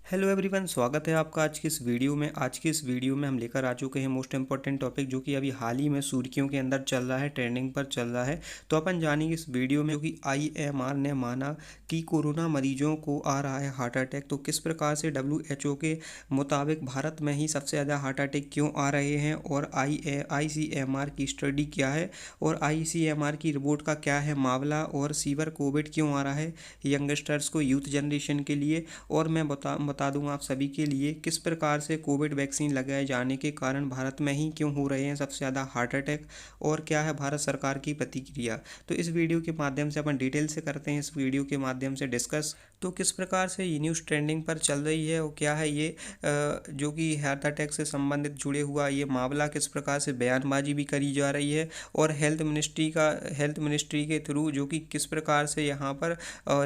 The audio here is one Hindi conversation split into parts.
हेलो एवरीवन, स्वागत है आपका आज की इस वीडियो में। आज की इस वीडियो में हम लेकर आ चुके हैं मोस्ट इम्पॉर्टेंट टॉपिक जो कि अभी हाल ही में सुर्खियों के अंदर चल रहा है, ट्रेंडिंग पर चल रहा है। तो अपन जानेंगे इस वीडियो में कि आईएमआर ने माना कि कोरोना मरीजों को आ रहा है हार्ट अटैक। तो किस प्रकार से डब्ल्यूएचओ के मुताबिक भारत में ही सबसे ज़्यादा हार्ट अटैक क्यों आ रहे हैं, और आईसीएमआर की स्टडी क्या है, और आईसीएमआर की रिपोर्ट का क्या है मामला, और सीवर कोविड क्यों आ रहा है यंगस्टर्स को, यूथ जनरेशन के लिए। और मैं बता दूं आप सभी के लिए किस प्रकार से कोविड वैक्सीन लगाए जाने के कारण भारत में ही क्यों हो रहे हैं सबसे ज़्यादा हार्ट अटैक, और क्या है भारत सरकार की प्रतिक्रिया। तो इस वीडियो के माध्यम से अपन डिटेल से करते हैं, इस वीडियो के माध्यम से डिस्कस तो किस प्रकार से ये न्यूज़ ट्रेंडिंग पर चल रही है, और क्या है ये जो कि हार्ट अटैक से संबंधित जुड़े हुआ ये मामला, किस प्रकार से बयानबाजी भी करी जा रही है, और हेल्थ मिनिस्ट्री के थ्रू जो कि किस प्रकार से यहाँ पर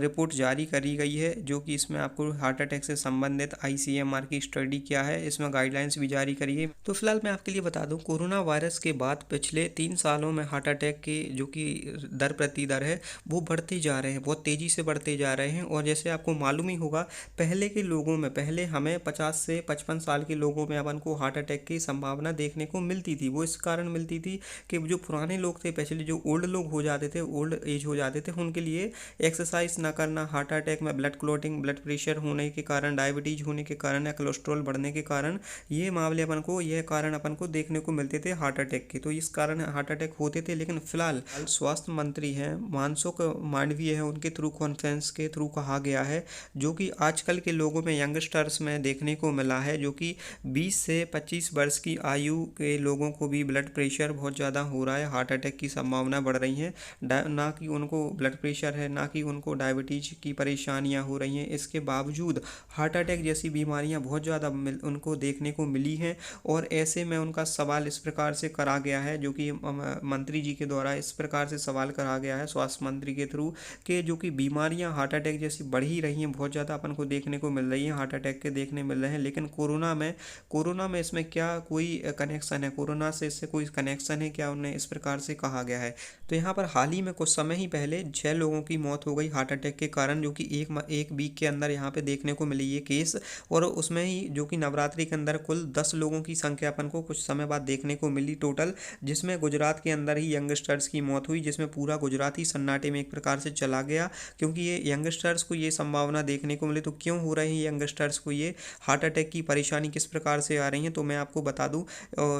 रिपोर्ट जारी करी गई है, जो कि इसमें आपको हार्ट अटैक से संबंधित आईसीएमआर की स्टडी क्या है, इसमें गाइडलाइंस भी जारी करी है। तो फिलहाल मैं आपके लिए बता दूं, कोरोना वायरस के बाद पिछले 3 सालों में हार्ट अटैक के जो कि दर प्रति दर है वो बढ़ते जा रहे हैं, बहुत तेज़ी से बढ़ते जा रहे हैं। और जैसे आपको मालूम ही होगा, पहले के लोगों में, पहले हमें 50 से 55 साल के लोगों में अपन को हार्ट अटैक की संभावना देखने को मिलती थी। वो इस कारण मिलती थी कि जो पुराने लोग थे, स्पेशली जो ओल्ड लोग हो जाते थे, ओल्ड एज हो जाते थे, उनके लिए एक्सरसाइज ना करना, हार्ट अटैक में ब्लड क्लॉटिंग, ब्लड प्रेशर होने के कारण, डायबिटीज होने के कारण या कोलेस्ट्रॉल बढ़ने के कारण ये मामले अपन को, यह कारण अपन को देखने को मिलते थे हार्ट अटैक के। तो इस कारण हार्ट अटैक होते थे। लेकिन फिलहाल स्वास्थ्य मंत्री हैं मनसुख मांडविया है, उनके थ्रू कॉन्फ्रेंस के थ्रू कहा गया है, जो कि आजकल के लोगों में, यंगस्टर्स में देखने को मिला है, जो कि 20 से 25 वर्ष की आयु के लोगों को भी ब्लड प्रेशर बहुत ज़्यादा हो रहा है, हार्ट अटैक की संभावना बढ़ रही है। ना कि उनको ब्लड प्रेशर है, ना कि उनको डायबिटीज की परेशानियां हो रही हैं, इसके बावजूद हार्ट अटैक जैसी बीमारियां बहुत ज़्यादा उनको देखने को मिली हैं। और ऐसे में उनका सवाल इस प्रकार से करा गया है, जो कि मंत्री जी के द्वारा इस प्रकार से सवाल करा गया है स्वास्थ्य मंत्री के थ्रू, कि जो कि बीमारियां हार्ट अटैक जैसी बढ़ ही रही हैं, बहुत ज़्यादा अपन को देखने को मिल रही हैं, हार्ट अटैक के देखने मिल रहे हैं। लेकिन कोरोना में इसमें क्या कोई कनेक्शन है, कोरोना से इससे कोई कनेक्शन है क्या, उन्हें इस प्रकार से कहा गया है। तो यहाँ पर हाल ही में कुछ समय ही पहले 6 लोगों की मौत हो गई हार्ट अटैक के कारण, जो कि एक वीक के अंदर यहाँ पे देखने को मिली ये केस। और उसमें ही जो कि नवरात्रि के अंदर कुल 10 लोगों की संख्या अपन को कुछ समय बाद देखने को मिली टोटल, जिसमें गुजरात के अंदर ही यंगस्टर्स की मौत हुई, जिसमें पूरा गुजरात ही सन्नाटे में एक प्रकार से चला गया, क्योंकि ये यंगस्टर्स को ये संभावना देखने को मिली। तो क्यों हो रही है यंगस्टर्स को ये हार्ट अटैक की परेशानी, किस प्रकार से आ रही है, तो मैं आपको बता दूं,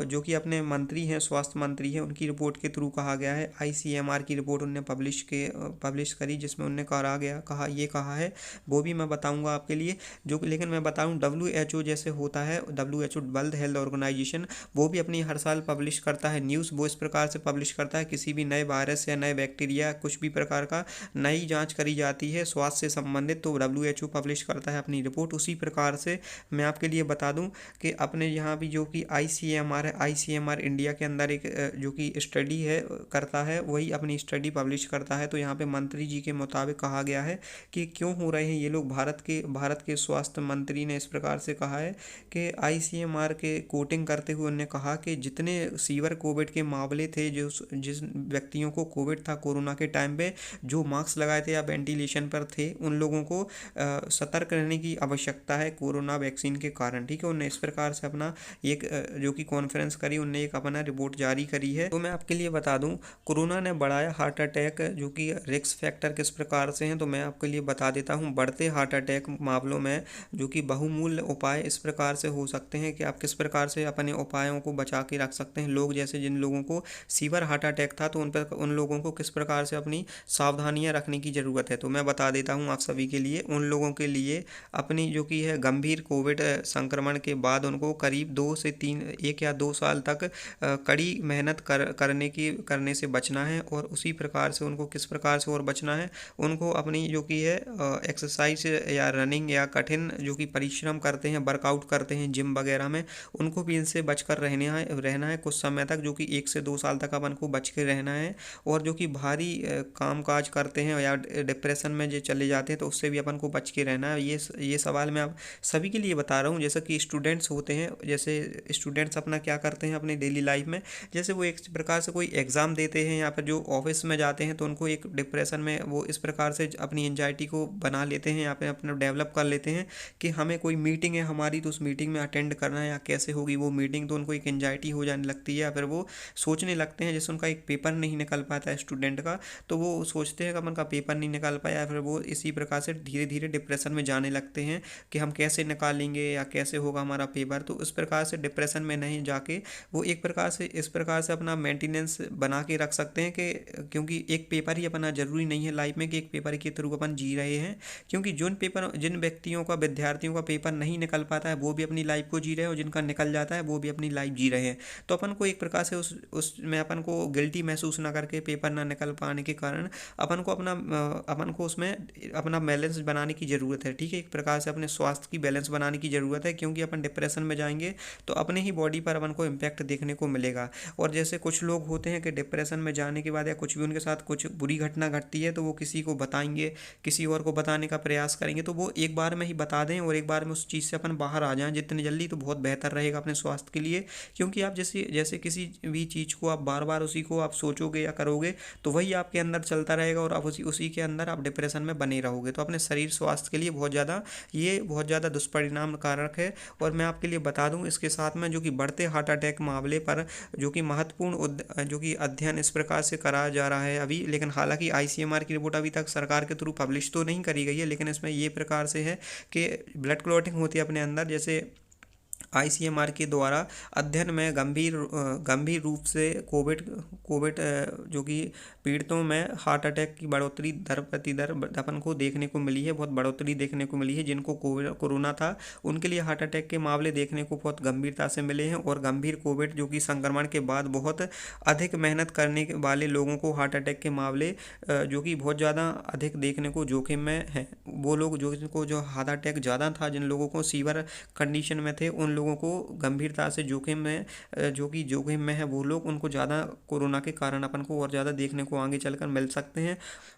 जो कि अपने मंत्री हैं, स्वास्थ्य मंत्री हैं, उनकी रिपोर्ट के थ्रू कहा गया है। आईसीएमआर की रिपोर्ट उन्होंने पब्लिश करी, जिसमें उन्होंने कहा है, वो भी मैं बताऊंगा आपके लिए। जो लेकिन मैं बताऊं, डब्ल्यूएचओ जैसे होता है, डब्ल्यूएचओ वर्ल्ड हेल्थ ऑर्गेनाइजेशन, वो भी अपनी हर साल पब्लिश करता है न्यूज़। वो इस प्रकार से पब्लिश करता है, किसी भी नए वायरस या नए बैक्टीरिया, कुछ भी प्रकार का नई जांच करी जाती है स्वास्थ्य से संबंधित, तो डब्ल्यूएचओ पब्लिश करता है अपनी रिपोर्ट। उसी प्रकार से मैं आपके लिए बता दूं कि अपने यहाँ भी जो कि आईसीएमआर है, आईसीएमआर इंडिया के अंदर एक जो कि स्टडी है करता है, वही अपनी स्टडी पब्लिश करता है। तो यहाँ पे मंत्री जी के मुताबिक कहा गया है कि क्यों हो रहे हैं ये लोग, भारत के स्वास्थ्य मंत्री ने इस प्रकार से कहा है कि आईसीएमआर के कोटिंग करते हुए उन्होंने कहा कि जितने सीवर कोविड के मामले थे, जो जिस व्यक्तियों को कोविड था कोरोना के टाइम पे, जो मास्क लगाए थे या वेंटिलेशन पर थे, उन लोगों को सतर्क रहने की आवश्यकता है कोरोना वैक्सीन के कारण। ठीक है, उन्होंने इस प्रकार से अपना एक जो कि कॉन्फ्रेंस करी, उन्होंने एक अपना रिपोर्ट जारी करी है। तो मैं आपके लिए बता दूं, कोरोना ने बढ़ाया हार्ट अटैक, जो कि रिस्क फैक्टर किस प्रकार से हैं, तो मैं आपके लिए बता देता हूं। बढ़ते हार्ट अटैक मामलों में जो कि बहुमूल्य उपाय इस प्रकार से हो सकते हैं कि आप किस प्रकार से अपने उपायों को बचा के रख सकते हैं। लोग जैसे जिन लोगों को सीवर हार्ट अटैक था, तो उन लोगों को किस प्रकार से अपनी सावधानियां रखने की ज़रूरत है, तो मैं बता देता हूं आप सभी के लिए। उन लोगों के लिए अपनी जो कि है गंभीर कोविड संक्रमण के बाद उनको करीब 1 या 2 साल तक कड़ी मेहनत करने से बचना है। और उसी प्रकार से उनको किस प्रकार से और बचना है, उनको अपनी जो कि है एक्सरसाइज या रनिंग या कठिन जो कि परिश्रम करते हैं, वर्कआउट करते हैं जिम वगैरह में, उनको भी इनसे बचकर रहना है कुछ समय तक, जो कि 1 से 2 साल तक अपन को बच के रहना है। और जो कि भारी काम काज करते हैं या डिप्रेशन में जो चले जाते हैं, तो तो उससे भी अपन को बच के रहना है। ये सवाल मैं आप सभी के लिए बता रहा हूँ। जैसे कि स्टूडेंट्स होते हैं, जैसे स्टूडेंट्स अपना क्या करते हैं अपनी डेली लाइफ में, जैसे वो एक प्रकार से कोई एग्ज़ाम देते हैं या फिर जो ऑफिस में जाते हैं तो उनको एक डिप्रेशन में वो इस प्रकार से अपनी एंजाइटी को बना लेते हैं या फिर अपना डेवलप कर लेते हैं कि हमें कोई मीटिंग है हमारी तो उस मीटिंग में अटेंड करना है या कैसे होगी वो मीटिंग, तो उनको एक एंजाइटी हो जाने लगती है या फिर वो सोचने लगते हैं। जैसे उनका एक पेपर नहीं निकल पाता है स्टूडेंट का, तो वो सोचते हैं कि अपन का पेपर नहीं निकल पाया, फिर वो इसी प्रकार से धीरे धीरे डिप्रेशन में जाने लगते हैं कि हम कैसे निकालेंगे या कैसे होगा हमारा पेपर। तो इस प्रकार से डिप्रेशन में नहीं जाके वो एक प्रकार से इस प्रकार से अपना मेंटेनेंस बना के रख सकते हैं कि क्योंकि एक पेपर ही अपना ज़रूरी नहीं है लाइफ में कि एक पेपर के थ्रू अपन जी रहे हैं, क्योंकि जिन व्यक्तियों का विद्यार्थियों का पेपर नहीं निकल पाता है वो भी अपनी लाइफ को जी रहे हैं और जिनका निकल जाता है वो भी अपनी लाइफ जी रहे हैं। तो अपन को एक प्रकार से उसमें अपन को गिल्टी महसूस ना करके पेपर ना निकल पाने के कारण अपन को उसमें अपना बैलेंस बनाने की ज़रूरत है। ठीक है, एक प्रकार से अपने स्वास्थ्य की बैलेंस बनाने की ज़रूरत है, क्योंकि अपन डिप्रेशन में जाएंगे तो अपने ही बॉडी पर अपन को इम्पैक्ट देखने को मिलेगा। और जैसे कुछ लोग होते हैं कि डिप्रेशन में जाने के बाद या कुछ भी उनके साथ कुछ बुरी घटना घटती है तो वो किसी को बताएंगे, किसी और को बताने का प्रयास करेंगे, तो वो एक बार में ही बता दें और एक बार में उस चीज़ से अपन बाहर आ जाएं जितनी जल्दी तो बहुत बेहतर रहेगा अपने स्वास्थ्य के लिए। क्योंकि आप जैसे जैसे किसी भी चीज़ को आप बार बार उसी को आप सोचोगे या करोगे तो वही आपके अंदर चलता रहेगा और आप उसी के अंदर आप डिप्रेशन में बने रहोगे। तो अपने शरीर स्वास्थ्य के लिए बहुत ज़्यादा दुष्परिणाम कारक है। और मैं आपके लिए बता दूं इसके साथ में जो कि बढ़ते हार्ट अटैक मामले पर जो कि महत्वपूर्ण जो कि अध्ययन इस प्रकार से कराया जा रहा है अभी, लेकिन हालांकि आईसीएमआर की रिपोर्ट अभी तक सरकार के थ्रू पब्लिश तो नहीं करी गई है, लेकिन इसमें ये प्रकार से है कि ब्लड क्लॉटिंग होती है अपने अंदर। जैसे आईसीएमआर के द्वारा अध्ययन में गंभीर रूप से कोविड कोविड जो कि पीड़ितों में हार्ट अटैक की बढ़ोतरी दर अपन को देखने को मिली है, बहुत बढ़ोतरी देखने को मिली है। जिनको कोरोना था उनके लिए हार्ट अटैक के मामले देखने को बहुत गंभीरता से मिले हैं और गंभीर कोविड जो कि संक्रमण के बाद बहुत अधिक मेहनत करने वाले लोगों को हार्ट अटैक के मामले जो कि बहुत ज़्यादा अधिक देखने को जोखिम में हैं। वो लोग जो हार्ट अटैक ज़्यादा था, जिन लोगों को सीवियर कंडीशन में थे, उन लोगों को गंभीरता से जोखिम में है वो लोग, उनको ज़्यादा कोरोना के कारण अपन को और ज़्यादा देखने को आगे चलकर मिल सकते हैं।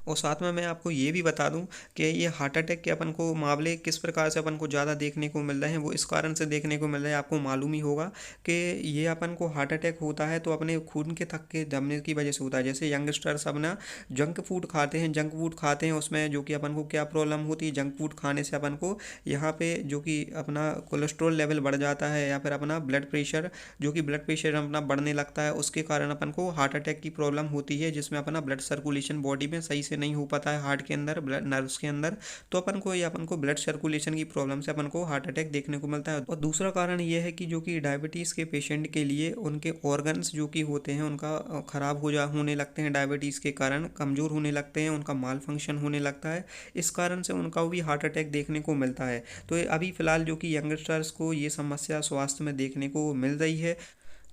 और साथ में मैं आपको ये भी बता दूं कि ये हार्ट अटैक के अपन को मामले किस प्रकार से अपन को ज़्यादा देखने को मिल रहे हैं, वो इस कारण से देखने को मिल रहे हैं, आपको मालूम ही होगा कि ये अपन को हार्ट अटैक होता है तो अपने खून के थक्के दबने की वजह से होता है। जैसे यंगस्टर्स अपना जंक फूड खाते हैं उसमें जो कि अपन को क्या प्रॉब्लम होती है, जंक फूड खाने से अपन को यहाँ पे जो कि अपना कोलेस्ट्रॉल लेवल बढ़ जाता है या फिर अपना ब्लड प्रेशर अपना बढ़ने लगता है, उसके कारण अपन को हार्ट अटैक की प्रॉब्लम होती है, जिसमें अपना ब्लड सर्कुलेशन बॉडी में सही से नहीं हो पाता है, हार्ट के अंदर ब्लड नर्व्स के अंदर, तो अपन को ब्लड सर्कुलेशन की प्रॉब्लम से अपन को हार्ट अटैक देखने को मिलता है। और दूसरा कारण ये है कि जो कि डायबिटीज़ के पेशेंट के लिए उनके ऑर्गन्स जो कि होते हैं उनका खराब होने लगते हैं, डायबिटीज़ के कारण कमज़ोर होने लगते हैं, उनका माल फंक्शन होने लगता है, इस कारण से उनका भी हार्ट अटैक देखने को मिलता है। तो अभी फ़िलहाल जो कि यंगस्टर्स को ये समस्या स्वास्थ्य में देखने को मिल रही है।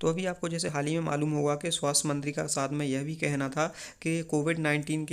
तो अभी आपको जैसे हाल ही में मालूम होगा कि स्वास्थ्य मंत्री का साथ में यह भी कहना था कि कोविड-19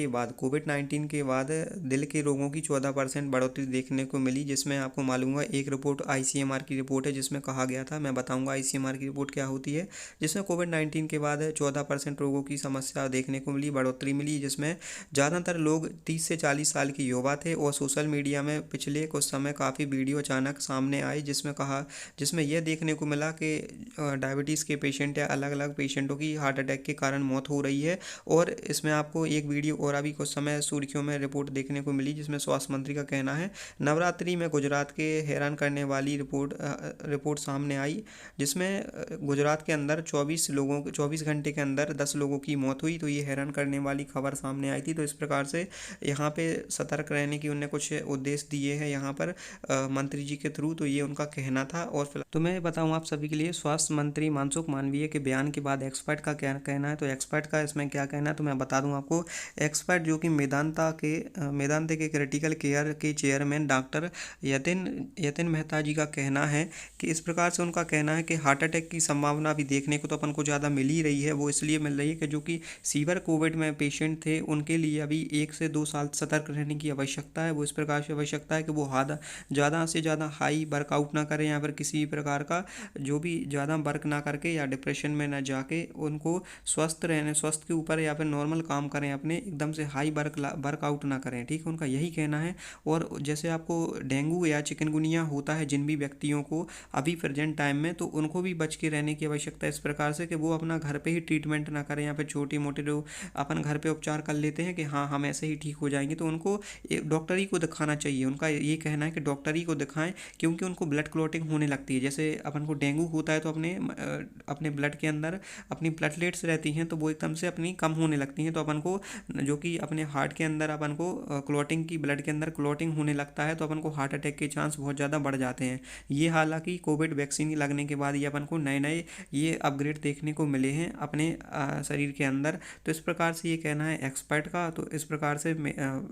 के बाद दिल के रोगों की 14% बढ़ोतरी देखने को मिली, जिसमें आपको मालूम होगा एक रिपोर्ट आईसीएमआर की रिपोर्ट है जिसमें कहा गया था, मैं बताऊंगा आईसीएमआर की रिपोर्ट क्या होती है, जिसमें कोविड-19 के बाद 14% रोगों की समस्या देखने को मिली, बढ़ोतरी मिली, जिसमें ज़्यादातर लोग 30 से 40 साल की युवा थे। और सोशल मीडिया में पिछले कुछ समय काफ़ी वीडियो अचानक सामने आई जिसमें यह देखने को मिला कि डायबिटीज़ के पेशेंट या अलग अलग पेशेंटों की हार्ट अटैक के कारण मौत हो रही है। और इसमें आपको एक वीडियो और अभी कुछ समय सुर्खियों में रिपोर्ट देखने को मिली, जिसमें स्वास्थ्य मंत्री का कहना है नवरात्रि में गुजरात के हैरान करने वाली रिपोर्ट सामने आई, जिसमें गुजरात के अंदर 24 घंटे के अंदर 10 लोगों की मौत हुई। तो ये हैरान करने वाली खबर सामने आई थी। तो इस प्रकार से यहाँ पे सतर्क रहने की उन्होंने कुछ उद्देश्य दिए हैं यहाँ पर मंत्री जी के थ्रू, तो ये उनका कहना था। और तो मैं बताऊँ आप सभी के लिए, स्वास्थ्य मंत्री मनसुख मांडविया के बयान के बाद एक्सपर्ट का क्या कहना है। तो एक्सपर्ट का इसमें क्या कहना है तो मैं बता दूं आपको। एक्सपर्ट जो कि मेदांता के क्रिटिकल केयर के चेयरमैन डॉक्टर यतिन मेहता जी का कहना है कि इस प्रकार से उनका कहना है कि हार्ट अटैक की संभावना भी देखने को तो अपन को ज़्यादा मिल ही रही है। वो इसलिए मिल रही है कि जो कि सीवियर कोविड में पेशेंट थे उनके लिए अभी 1 से 2 साल सतर्क रहने की आवश्यकता है। वो इस प्रकार से आवश्यकता है कि वो ज़्यादा से ज़्यादा हाई वर्कआउट ना करें या फिर किसी प्रकार का जो भी ज़्यादा वर्क ना करके या डिप्रेशन में ना जाके उनको स्वस्थ के ऊपर या फिर नॉर्मल काम करें, अपने एकदम से हाई वर्कआउट ना करें, ठीक है, उनका यही कहना है। और जैसे आपको डेंगू या चिकनगुनिया होता है जिन भी व्यक्तियों को अभी प्रेजेंट टाइम में, तो उनको भी बच के रहने की आवश्यकता है इस प्रकार से कि वो अपना घर पे ही ट्रीटमेंट ना करें, या फिर छोटी मोटे जो अपन घर पे उपचार कर लेते हैं कि हाँ हम ऐसे ही ठीक हो जाएंगे, तो उनको एक डॉक्टर ही को दिखाना चाहिए। उनका ये कहना है कि डॉक्टर ही को दिखाएं, क्योंकि उनको ब्लड क्लॉटिंग होने लगती है। जैसे अपन को डेंगू होता है तो अपने ब्लड के अंदर अपनी प्लेटलेट्स रहती हैं, तो वो एकदम से अपनी कम होने लगती हैं, तो अपन को जो कि अपने हार्ट के अंदर अपन को क्लॉटिंग की, ब्लड के अंदर क्लॉटिंग होने लगता है, तो अपन को हार्ट अटैक के चांस बहुत ज़्यादा बढ़ जाते हैं। ये हालांकि कोविड वैक्सीन लगने के बाद ये अपन को नए नए ये अपग्रेड देखने को मिले हैं अपने शरीर के अंदर। तो इस प्रकार से ये कहना है एक्सपर्ट का। तो इस प्रकार से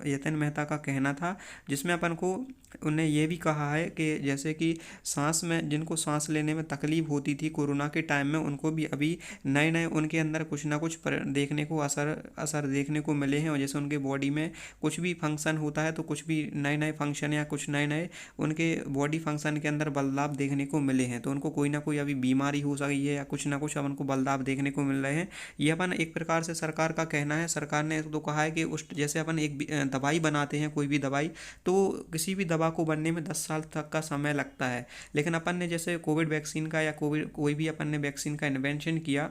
यतन मेहता का कहना था, जिसमें अपन को उन्हें ये भी कहा है कि जैसे कि सांस में जिनको सांस लेने में तकलीफ होती थी कोरोना के टाइम में, उनको भी अभी नए नए उनके अंदर कुछ ना कुछ देखने को असर देखने को मिले हैं। और जैसे उनके बॉडी में कुछ भी फंक्शन होता है, तो कुछ भी नए नए फंक्शन या कुछ नए नए उनके बॉडी फंक्शन के अंदर बदलाव देखने को मिले हैं, तो उनको कोई ना कोई अभी बीमारी हो सकी है या कुछ ना कुछ अपन को बदलाव देखने को मिल रहे हैं। ये अपन एक प्रकार से सरकार का कहना है। सरकार ने तो कहा है कि उस जैसे अपन एक दवाई बनाते हैं, कोई भी दवाई, तो किसी भी दवा को बनने में 10 साल तक का समय लगता है, लेकिन अपन ने जैसे कोविड वैक्सीन का या कोई भी अपन ने वैक्सीन का इन्वेंशन किया,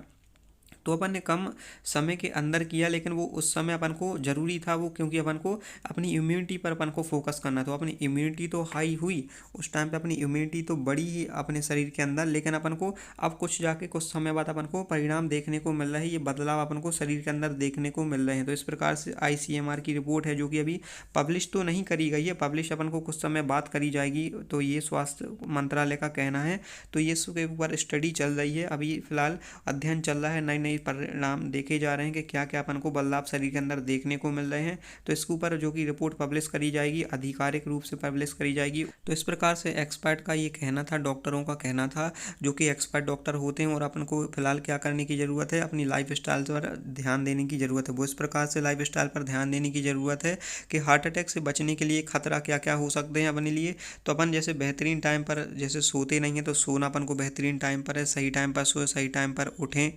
तो अपन ने कम समय के अंदर किया, लेकिन वो उस समय अपन को ज़रूरी था वो, क्योंकि अपन को अपनी इम्यूनिटी पर अपन को फोकस करना। तो अपनी इम्यूनिटी तो हाई हुई उस टाइम पे, अपनी इम्यूनिटी तो बढ़ी ही अपने शरीर के अंदर, लेकिन अपन को अब कुछ जाके कुछ समय बाद अपन को परिणाम देखने को मिल रहा है, ये बदलाव अपन को शरीर के अंदर देखने को मिल रहे हैं। तो इस प्रकार से ICMR की रिपोर्ट है, जो कि अभी पब्लिश तो नहीं करी गई है, पब्लिश अपन को कुछ समय बाद करी जाएगी, तो ये स्वास्थ्य मंत्रालय का कहना है। तो ये इसके ऊपर स्टडी चल रही है, अभी फिलहाल अध्ययन चल रहा है, नई नई परिणाम देखे जा रहे हैं कि क्या क्या अपन को बदलाव शरीर के अंदर देखने को मिल रहे हैं। तो इसके ऊपर जो कि रिपोर्ट पब्लिश करी जाएगी, आधिकारिक रूप से पब्लिश करी जाएगी। तो इस प्रकार से एक्सपर्ट का ये कहना था, डॉक्टरों का कहना था, जो कि एक्सपर्ट डॉक्टर होते हैं। और अपन को फिलहाल क्या करने की ज़रूरत है, अपनी लाइफ स्टाइल पर ध्यान देने की ज़रूरत है। वो इस प्रकार से लाइफ स्टाइल पर ध्यान देने की ज़रूरत है कि हार्ट अटैक से बचने के लिए खतरा क्या क्या हो सकते हैं अपने लिए। तो अपन जैसे बेहतरीन टाइम पर जैसे सोते नहीं हैं, तो सोना अपन को बेहतरीन टाइम पर है, सही टाइम पर सोए, सही टाइम पर उठें,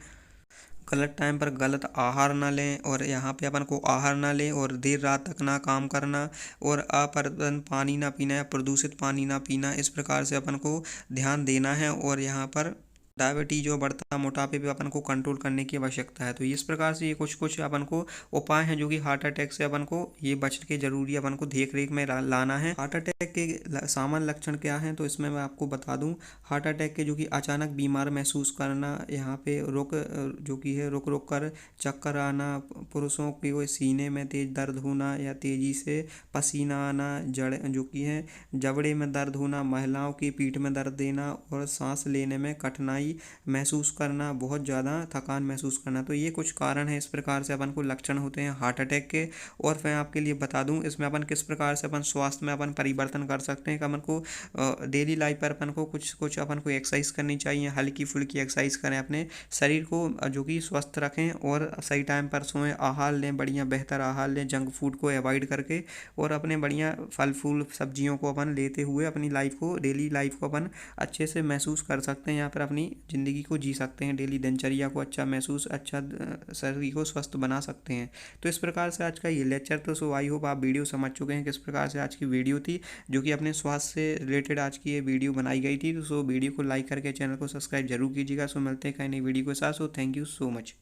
गलत टाइम पर गलत आहार ना लें, और यहाँ पे अपन को आहार ना लें, और देर रात तक ना काम करना, और अपर्याप्त पानी ना पीना या प्रदूषित पानी ना पीना। इस प्रकार से अपन को ध्यान देना है। और यहाँ पर डायबिटीज जो बढ़ता मोटापे पे अपन को कंट्रोल करने की आवश्यकता है। तो इस प्रकार से ये कुछ कुछ अपन को उपाय हैं, जो कि हार्ट अटैक से अपन को ये बच के जरूरी अपन को देख रेख में लाना है। हार्ट अटैक के सामान्य लक्षण क्या हैं, तो इसमें मैं आपको बता दूं। हार्ट अटैक के जो कि अचानक बीमार महसूस करना, यहाँ पे जो कि है रुक रुक कर चक्कर आना, पुरुषों के वो सीने में तेज दर्द होना या तेजी से पसीना आना, जड़ जो कि है जबड़े में दर्द होना, महिलाओं की पीठ में दर्द देना, और सांस लेने में कठिनाई महसूस करना, बहुत ज़्यादा थकान महसूस करना। तो ये कुछ कारण है, इस प्रकार से अपन को लक्षण होते हैं हार्ट अटैक के। और मैं आपके लिए बता दूं इसमें अपन किस प्रकार से अपन स्वास्थ्य में अपन परिवर्तन कर सकते हैं। कि अपन को डेली लाइफ पर अपन को कुछ कुछ अपन को एक्सरसाइज करनी चाहिए, हल्की फुल्की एक्सरसाइज करें, अपने शरीर को जो कि स्वस्थ रखें, और सही टाइम पर सोएं, आहार लें, बढ़िया बेहतर आहार लें, जंक फूड को अवॉइड करके, और अपने बढ़िया फल फूल सब्जियों को अपन लेते हुए अपनी लाइफ को, डेली लाइफ को अपन अच्छे से महसूस कर सकते हैं। यहाँ पर अपनी ज़िंदगी को जी सकते हैं, डेली दिनचर्या को अच्छा महसूस, अच्छा शरीर को स्वस्थ बना सकते हैं। तो इस प्रकार से आज का ये लेक्चर, तो सो आई होप आप वीडियो समझ चुके हैं किस प्रकार से आज की वीडियो थी, जो कि अपने स्वास्थ्य से रिलेटेड आज की ये वीडियो बनाई गई थी। तो सो वीडियो को लाइक करके चैनल को सब्सक्राइब जरूर कीजिएगा। सो मिलते हैं कहीं नई वीडियो के साथ। So thank you so much.